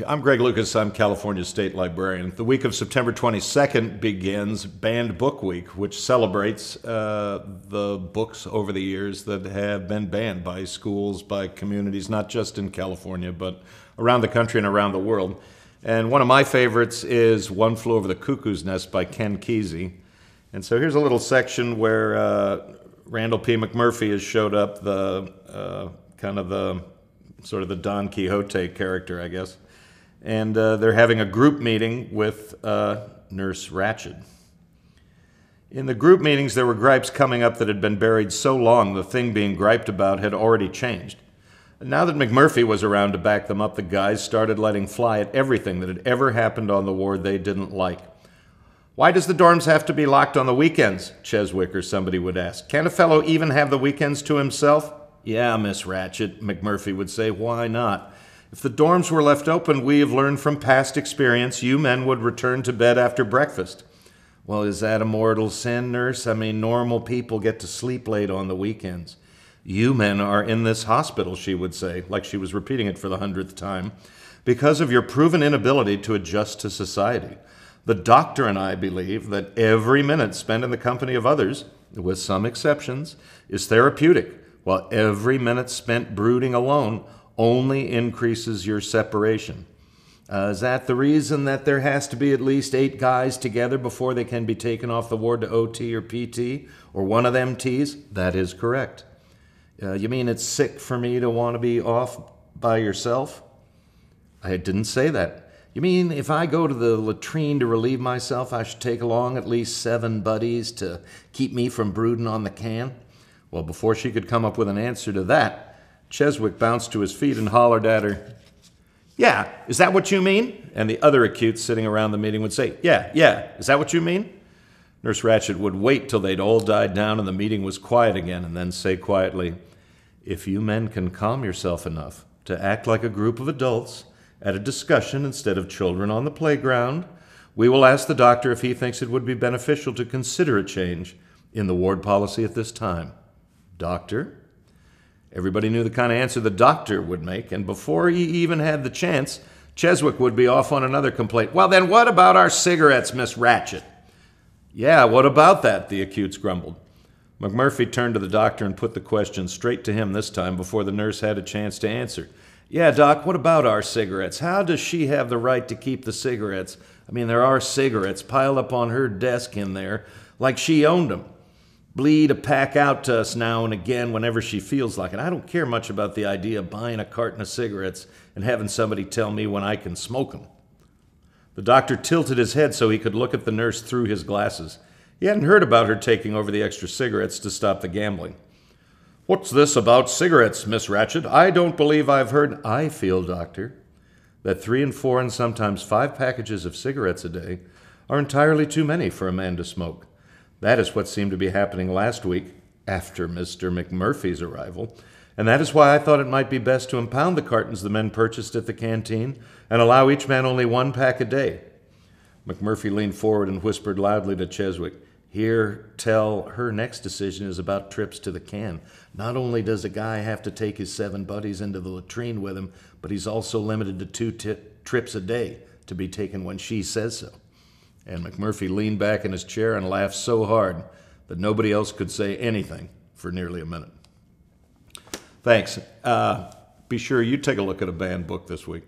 I'm Greg Lucas. I'm California State Librarian. The week of September 22nd begins Banned Book Week, which celebrates the books over the years that have been banned by schools, by communities, not just in California, but around the country and around the world. And one of my favorites is One Flew Over the Cuckoo's Nest by Ken Kesey. And so here's a little section where Randall P. McMurphy has showed up, the sort of the Don Quixote character, I guess. And they're having a group meeting with Nurse Ratched. In the group meetings, there were gripes coming up that had been buried so long the thing being griped about had already changed. And now that McMurphy was around to back them up, the guys started letting fly at everything that had ever happened on the ward they didn't like. "Why does the dorms have to be locked on the weekends?" Cheswick or somebody would ask. "Can't a fellow even have the weekends to himself?" "Yeah, Miss Ratched," McMurphy would say, "why not? If the dorms were left open, we have learned from past experience you men would return to bed after breakfast." "Well, is that a mortal sin, nurse? I mean, normal people get to sleep late on the weekends." "You men are in this hospital," she would say, like she was repeating it for the 100th time, "because of your proven inability to adjust to society. The doctor and I believe that every minute spent in the company of others, with some exceptions, is therapeutic, while every minute spent brooding alone only increases your separation. Is that the reason that there has to be at least 8 guys together before they can be taken off the ward to OT or PT, or one of them Ts?" "That is correct." You mean it's sick for me to want to be off by yourself?" "I didn't say that." "You mean if I go to the latrine to relieve myself, I should take along at least 7 buddies to keep me from brooding on the can?" Well, before she could come up with an answer to that, Cheswick bounced to his feet and hollered at her, "Yeah, is that what you mean?" And the other acutes sitting around the meeting would say, Yeah, is that what you mean?" Nurse Ratched would wait till they'd all died down and the meeting was quiet again, and then say quietly, "If you men can calm yourself enough to act like a group of adults at a discussion instead of children on the playground, we will ask the doctor if he thinks it would be beneficial to consider a change in the ward policy at this time." "Doctor?" Everybody knew the kind of answer the doctor would make, and before he even had the chance, Cheswick would be off on another complaint. "Well, then what about our cigarettes, Miss Ratched?" "Yeah, what about that?" the acutes grumbled. McMurphy turned to the doctor and put the question straight to him this time before the nurse had a chance to answer. "Yeah, Doc, what about our cigarettes? How does she have the right to keep the cigarettes? I mean, there are cigarettes piled up on her desk in there like she owned them. Bleed a pack out to us now and again whenever she feels like it. I don't care much about the idea of buying a carton of cigarettes and having somebody tell me when I can smoke them." The doctor tilted his head so he could look at the nurse through his glasses. He hadn't heard about her taking over the extra cigarettes to stop the gambling. "What's this about cigarettes, Miss Ratched? I don't believe I've heard—" "I feel, doctor, that 3 and 4 and sometimes 5 packages of cigarettes a day are entirely too many for a man to smoke. That is what seemed to be happening last week, after Mr. McMurphy's arrival, and that is why I thought it might be best to impound the cartons the men purchased at the canteen and allow each man only 1 pack a day." McMurphy leaned forward and whispered loudly to Cheswick, tell her next decision is about trips to the can. Not only does a guy have to take his 7 buddies into the latrine with him, but he's also limited to 2 trips a day to be taken when she says so." And McMurphy leaned back in his chair and laughed so hard that nobody else could say anything for nearly a minute. Thanks. Be sure you take a look at a banned book this week.